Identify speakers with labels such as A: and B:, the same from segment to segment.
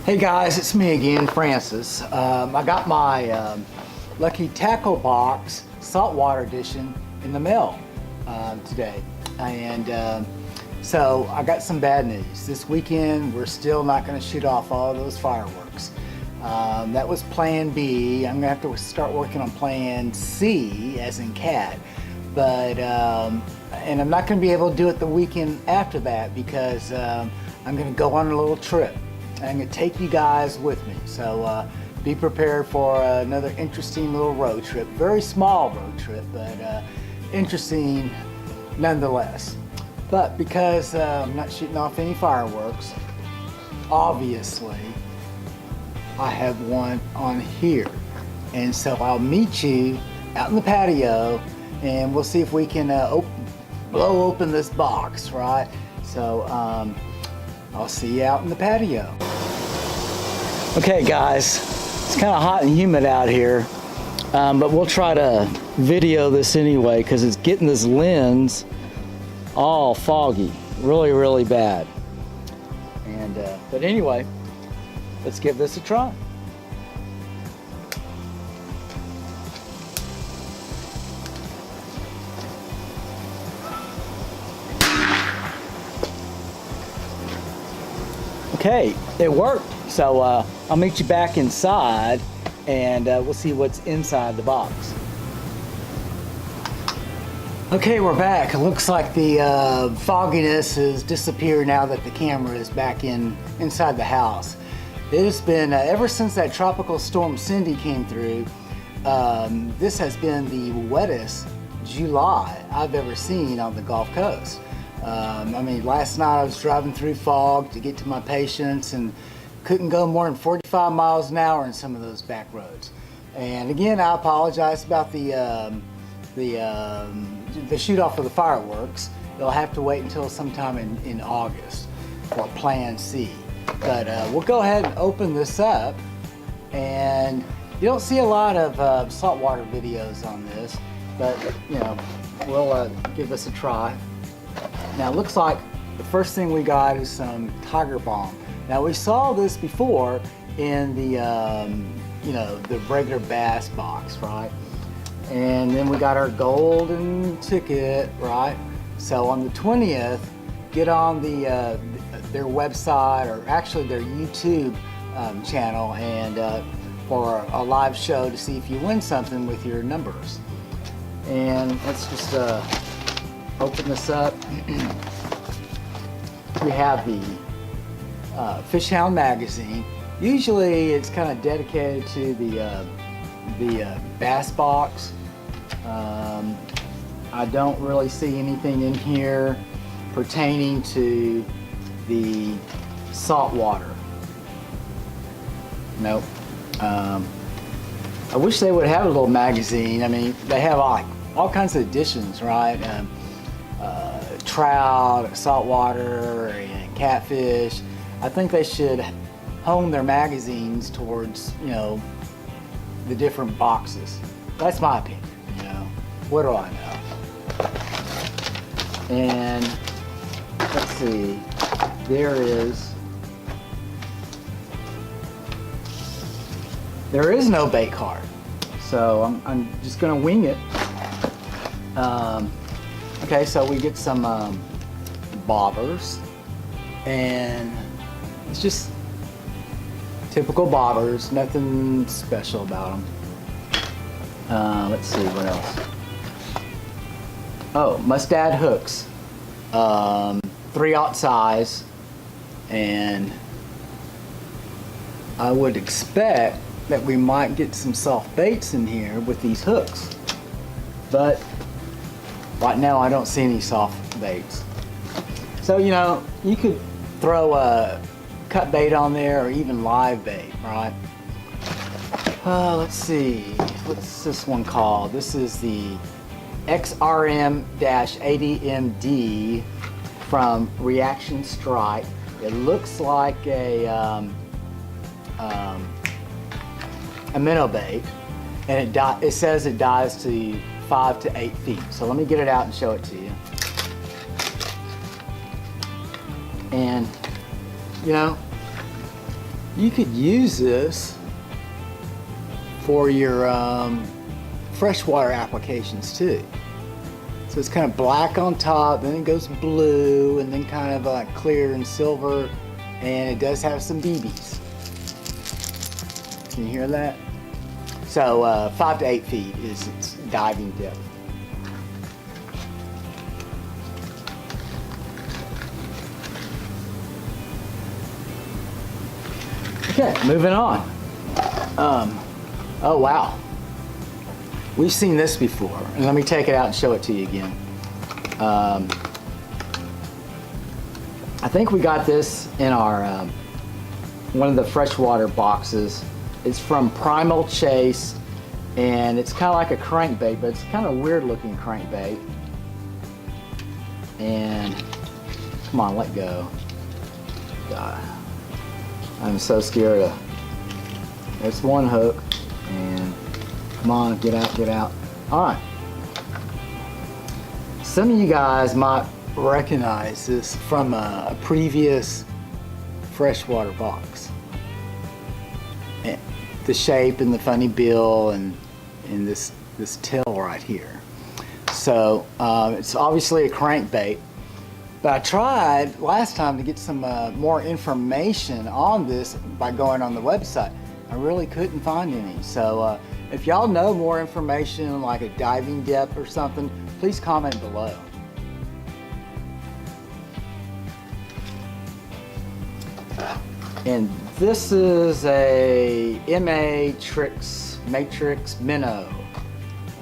A: Hey guys, it's me again, Francis. I got my Lucky Tackle Box Saltwater Edition in the mail today. And so I got some bad news. This weekend we're still not going to shoot off all those fireworks. That was plan B. I'm going to have to start working on plan C, as in cat. But, and I'm not going to be able to do it the weekend after that because I'm going to go on a little trip. I'm going to take you guys with me, so be prepared for another interesting little road trip. Very small road trip, but interesting nonetheless. But because I'm not shooting off any fireworks, obviously I have one on here. And so I'll meet you out in the patio and we'll see if we can blow open this box, right? So I'll see you out in the patio. Okay guys, it's kind of hot and humid out here, but we'll try to video this anyway because it's getting this lens all foggy, really bad. And but anyway, let's give this a try. Okay, it worked. So I'll meet you back inside and we'll see what's inside the box. Okay, we're back. It looks like the fogginess has disappeared now that the camera is back inside the house. It has been, ever since that tropical storm Cindy came through, this has been the wettest July I've ever seen on the Gulf Coast. I mean, last night I was driving through fog to get to my patients and couldn't go more than 45 miles an hour in some of those back roads. And again, I apologize about the shoot off of the fireworks. They'll have to wait until sometime in August for Plan C. But we'll go ahead and open this up. And you don't see a lot of saltwater videos on this, but you know, we'll give this a try. Now it looks like the first thing we got is some Tiger Balm. Now we saw this before in the you know, the regular bass box, right? And then we got our golden ticket, right? So on the 20th, get on their website, or actually their YouTube channel, and for a live show to see if you win something with your numbers. And let's just open this up. We have the Fish Hound magazine. Usually it's kind of dedicated to the bass box. I don't really see anything in here pertaining to the saltwater. Nope. I wish they would have a little magazine. I mean, they have like all kinds of editions, right? Trout, saltwater, and catfish. I think they should hone their magazines towards, you know, the different boxes. That's my opinion, you know. What do I know? And let's see, there is no bait card, so I'm just gonna wing it. Okay, so we get some bobbers, and it's just typical bobbers, nothing special about them. Let's see what else. Oh, mustad hooks, 3/0 size, and I would expect that we might get some soft baits in here with these hooks, but right now I don't see any soft baits. So, you know, you could throw a cut bait on there or even live bait, right? Let's see, what's this one called? This is the XRM-80MD from Reaction Strike. It looks like a minnow bait, and it says it dives to 5 to 8 feet. So let me get it out and show it to you. And you know, you could use this for your freshwater applications too. So it's kind of black on top, then it goes blue, and then kind of clear and silver, and it does have some BBs. Can you hear that? So 5 to 8 feet is its diving depth. Okay, moving on. Oh wow. We've seen this before, and let me take it out and show it to you again. I think we got this in our one of the freshwater boxes. It's from Primal Chase, and it's kind of like a crankbait, but it's kind of weird looking crankbait. And come on, let go. God, I'm so scared of. There's one hook, and come on, get out, get out. All right. Some of you guys might recognize this from a previous freshwater box. And the shape and the funny bill and this tail right here. So it's obviously a crankbait. But I tried last time to get some more information on this by going on the website. I really couldn't find any. So if y'all know more information, like a diving depth or something, please comment below. And this is a Matrix minnow.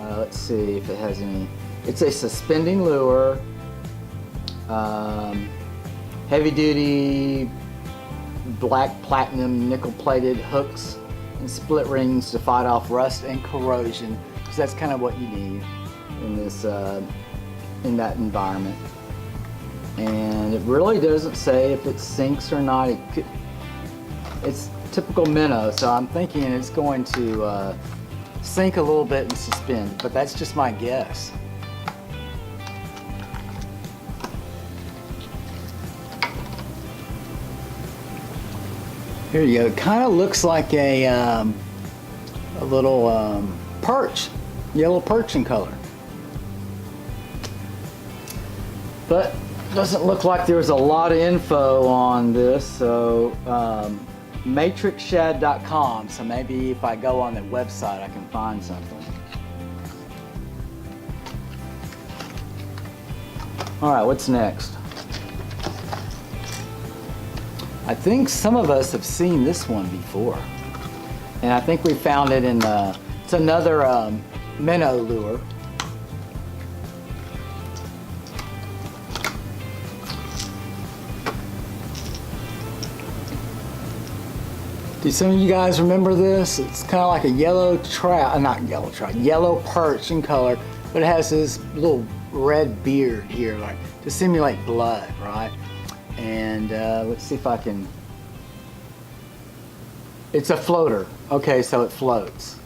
A: Let's see if it has any. It's a suspending lure, heavy duty black platinum nickel plated hooks and split rings to fight off rust and corrosion, because that's kind of what you need in this in that environment. And it really doesn't say if it sinks or not. It's typical minnow, so I'm thinking it's going to sink a little bit and suspend, but that's just my guess. Here you go. It kind of looks like a little perch, yellow perch in color. But doesn't look like there's a lot of info on this, so matrixshad.com, so maybe if I go on the website I can find something. Alright, what's next? I think some of us have seen this one before, and I think we found it in it's another minnow lure. Do some of you guys remember this? It's kind of like a yellow trout, not yellow trout, yellow perch in color, but it has this little red beard here, like to simulate blood, right? And let's see if I can. It's a floater. Okay, so it floats.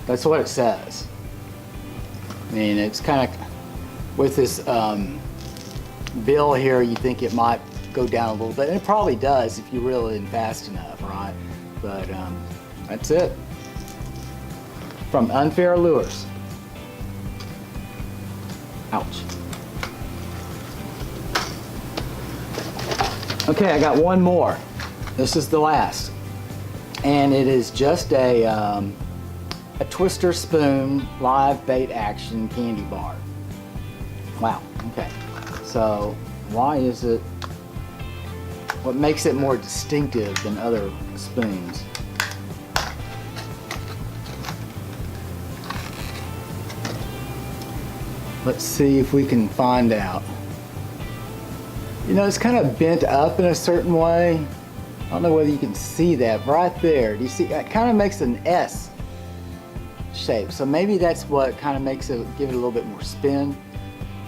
A: That's what it says. I mean, it's kind of with this bill here. You think it might go down a little bit, and it probably does if you reel it in fast enough, right? But that's it. From Unfair Lures. Ouch. Okay, I got one more. This is the last, and it is just a twister spoon live bait action candy bar. Wow. Okay. So why is it? What makes it more distinctive than other spoons? Let's see if we can find out. You know, it's kind of bent up in a certain way. I don't know whether you can see that right there. Do you see? It kind of makes an S shape. So maybe that's what kind of makes it, give it a little bit more spin.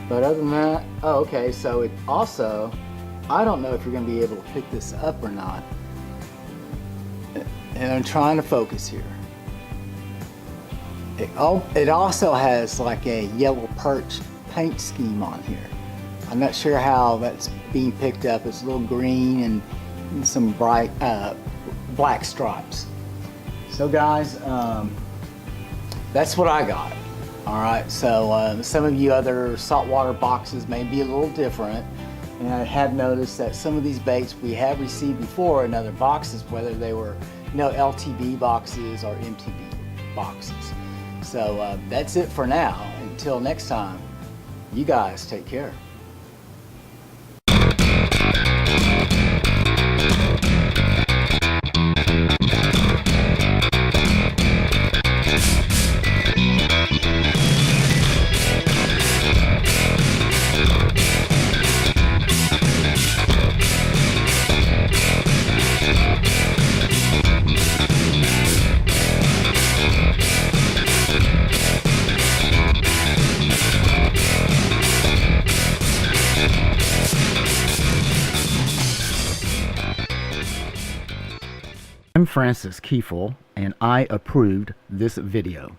A: But other than that, oh, okay. So it also, I don't know if you're going to be able to pick this up or not. And I'm trying to focus here. It also has like a yellow perch paint scheme on here. I'm not sure how that's being picked up. It's a little green and some bright black stripes. So guys, that's what I got. All right, so some of you other saltwater boxes may be a little different, and I have noticed that some of these baits we have received before in other boxes, whether they were LTB boxes or MTB boxes. So that's it for now. Until next time, you guys take care.
B: I'm Francis Kiefel, and I approved this video.